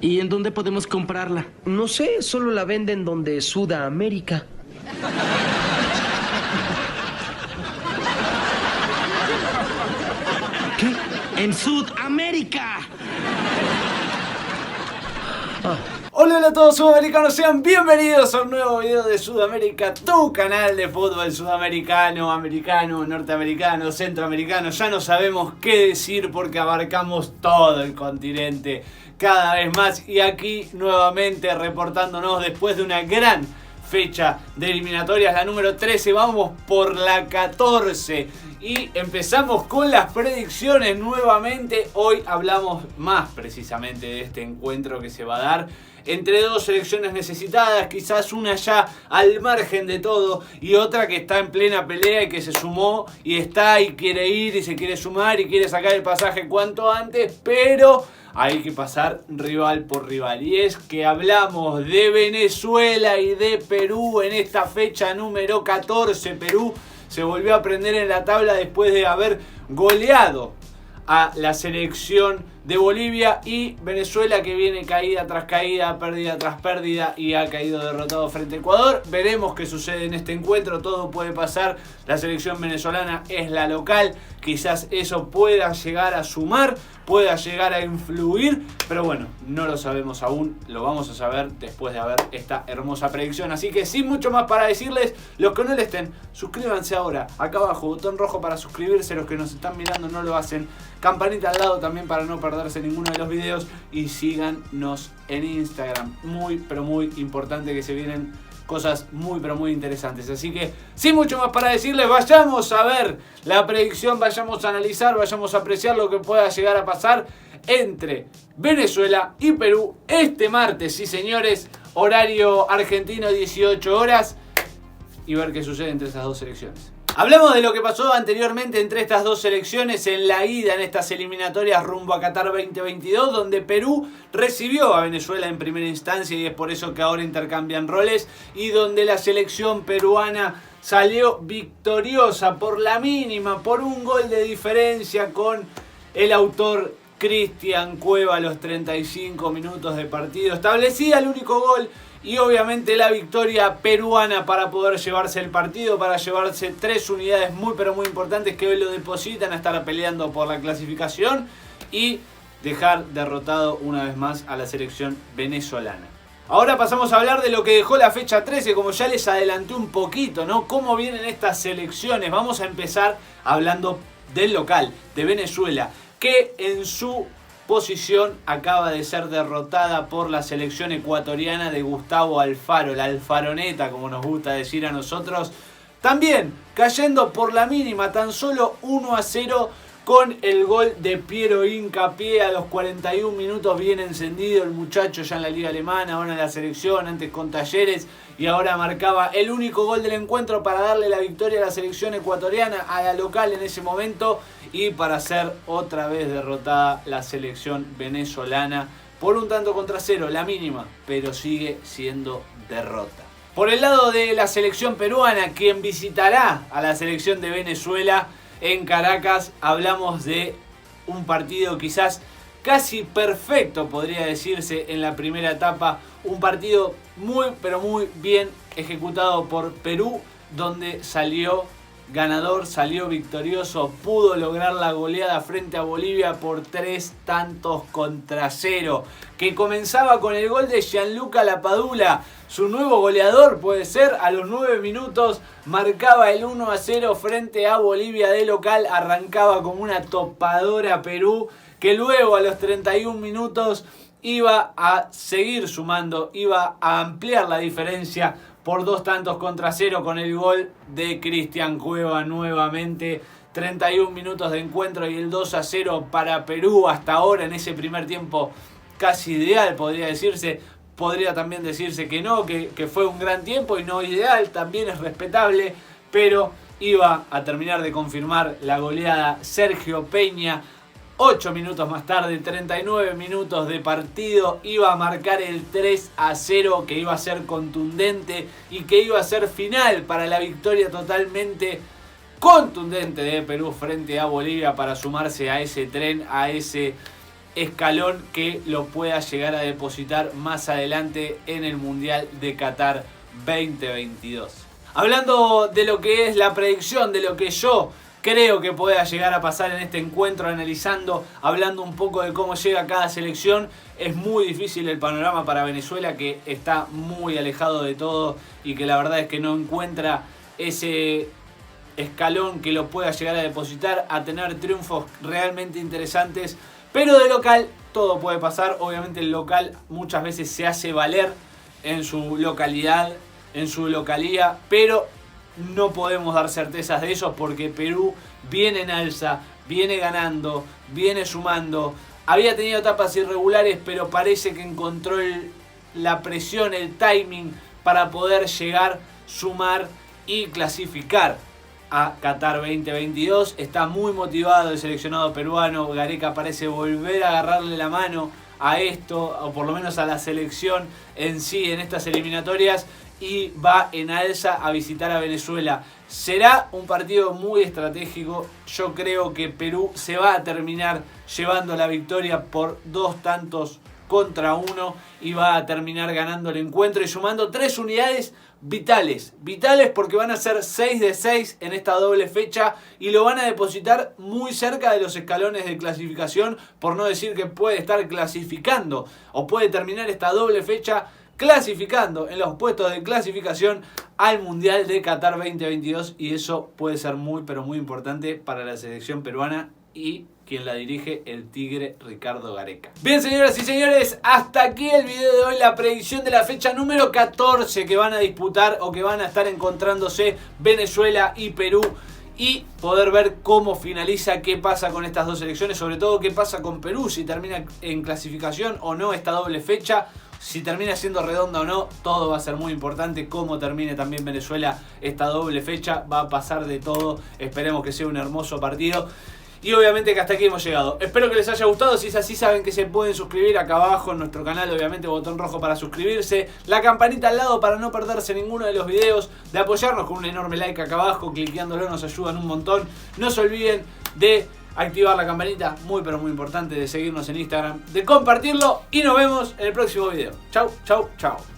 ¿Y en dónde podemos comprarla? No sé, solo la venden donde Sudamérica. ¿Qué? ¡En Sudamérica! Hola a todos sudamericanos, sean bienvenidos a un nuevo video de Sudamérica, tu canal de fútbol sudamericano, americano, norteamericano, centroamericano. Ya no sabemos qué decir porque abarcamos todo el continente cada vez más. Y aquí nuevamente reportándonos después de una gran fecha de eliminatorias, la número 13, vamos por la 14 y empezamos con las predicciones nuevamente. Hoy hablamos más precisamente de este encuentro que se va a dar entre dos selecciones necesitadas, quizás una ya al margen de todo y otra que está en plena pelea y que se sumó y está y quiere ir y se quiere sumar y quiere sacar el pasaje cuanto antes, pero hay que pasar rival por rival. Y es que hablamos de Venezuela y de Perú en esta fecha número 14. Perú se volvió a prender en la tabla después de haber goleado a la selección de Bolivia, y Venezuela que viene caída tras caída, pérdida tras pérdida y ha caído derrotado frente a Ecuador. Veremos qué sucede en este encuentro, todo puede pasar. La selección venezolana es la local, quizás eso pueda llegar a sumar, pueda llegar a influir, pero bueno, no lo sabemos aún, lo vamos a saber después de ver esta hermosa predicción. Así que sin mucho más para decirles, los que no le estén, suscríbanse ahora, acá abajo, botón rojo para suscribirse, los que nos están mirando no lo hacen, campanita al lado también para no perderse ninguno de los videos, y síganos en Instagram, muy pero muy importante, que se vienen cosas muy pero muy interesantes. Así que sin mucho más para decirles, vayamos a ver la predicción, vayamos a analizar, vayamos a apreciar lo que pueda llegar a pasar entre Venezuela y Perú este martes, sí señores, horario argentino 18 horas, y ver qué sucede entre esas dos selecciones. Hablamos de lo que pasó anteriormente entre estas dos selecciones en la ida en estas eliminatorias rumbo a Qatar 2022, donde Perú recibió a Venezuela en primera instancia y es por eso que ahora intercambian roles, y donde la selección peruana salió victoriosa por la mínima, por un gol de diferencia, con el autor Cristian Cueva a los 35 minutos de partido. Establecía el único gol y obviamente la victoria peruana para poder llevarse el partido, para llevarse 3 unidades muy pero muy importantes que hoy lo depositan a estar peleando por la clasificación y dejar derrotado una vez más a la selección venezolana. Ahora pasamos a hablar de lo que dejó la fecha 13, como ya les adelanté un poquito, ¿no? Cómo vienen estas selecciones. Vamos a empezar hablando del local, de Venezuela, que en su posición acaba de ser derrotada por la selección ecuatoriana de Gustavo Alfaro, la Alfaroneta como nos gusta decir a nosotros, también cayendo por la mínima, tan solo 1-0 con el gol de Piero Hincapié a los 41 minutos, bien encendido el muchacho ya en la liga alemana, ahora en la selección, antes con Talleres, y ahora marcaba el único gol del encuentro para darle la victoria a la selección ecuatoriana, a la local en ese momento, y para ser otra vez derrotada la selección venezolana por un tanto contra 0, la mínima, pero sigue siendo derrota. Por el lado de la selección peruana, quien visitará a la selección de Venezuela en Caracas, hablamos de un partido quizás casi perfecto, podría decirse, en la primera etapa. Un partido muy pero muy bien ejecutado por Perú, donde salió ganador, salió victorioso, pudo lograr la goleada frente a Bolivia por 3-0, que comenzaba con el gol de Gianluca Lapadula, su nuevo goleador puede ser. A los 9 minutos marcaba el 1-0 frente a Bolivia de local, arrancaba como una topadora Perú, que luego a los 31 minutos iba a seguir sumando, iba a ampliar la diferencia por 2-0 con el gol de Cristian Cueva nuevamente. 31 minutos de encuentro y el 2-0 para Perú hasta ahora en ese primer tiempo casi ideal, podría decirse. Podría también decirse que no, que fue un gran tiempo y no ideal, también es respetable, pero iba a terminar de confirmar la goleada Sergio Peña. 8 minutos más tarde, 39 minutos de partido, iba a marcar el 3-0, que iba a ser contundente y que iba a ser final para la victoria totalmente contundente de Perú frente a Bolivia para sumarse a ese tren, a ese escalón que lo pueda llegar a depositar más adelante en el Mundial de Qatar 2022. Hablando de lo que es la predicción, de lo que yo creo que pueda llegar a pasar en este encuentro, analizando, hablando un poco de cómo llega cada selección, es muy difícil el panorama para Venezuela, que está muy alejado de todo y que la verdad es que no encuentra ese escalón que lo pueda llegar a depositar, a tener triunfos realmente interesantes. Pero de local todo puede pasar. Obviamente el local muchas veces se hace valer en su localidad, en su localía, pero no podemos dar certezas de eso porque Perú viene en alza, viene ganando, viene sumando. Había tenido etapas irregulares, pero parece que encontró la presión, el timing para poder llegar, sumar y clasificar a Qatar 2022. Está muy motivado el seleccionado peruano. Gareca parece volver a agarrarle la mano a esto, o por lo menos a la selección en sí en estas eliminatorias, y va en alza a visitar a Venezuela. Será un partido muy estratégico. Yo creo que Perú se va a terminar llevando la victoria por 2-1 y va a terminar ganando el encuentro y sumando 3 unidades vitales porque van a ser 6 de 6 en esta doble fecha y lo van a depositar muy cerca de los escalones de clasificación, por no decir que puede estar clasificando o puede terminar esta doble fecha clasificando en los puestos de clasificación al Mundial de Qatar 2022, y eso puede ser muy pero muy importante para la selección peruana y quien la dirige, el Tigre Ricardo Gareca. Bien, señoras y señores, hasta aquí el video de hoy, la predicción de la fecha número 14 que van a disputar o que van a estar encontrándose Venezuela y Perú, y poder ver cómo finaliza, qué pasa con estas dos selecciones, sobre todo qué pasa con Perú, si termina en clasificación o no esta doble fecha, si termina siendo redonda o no. Todo va a ser muy importante. Cómo termine también Venezuela esta doble fecha, va a pasar de todo. Esperemos que sea un hermoso partido. Y obviamente que hasta aquí hemos llegado. Espero que les haya gustado. Si es así, saben que se pueden suscribir acá abajo en nuestro canal. Obviamente botón rojo para suscribirse, la campanita al lado para no perderse ninguno de los videos, de apoyarnos con un enorme like acá abajo, cliqueándolo nos ayudan un montón. No se olviden de activar la campanita, muy pero muy importante, de seguirnos en Instagram, de compartirlo, y nos vemos en el próximo video. Chau, chau, chau.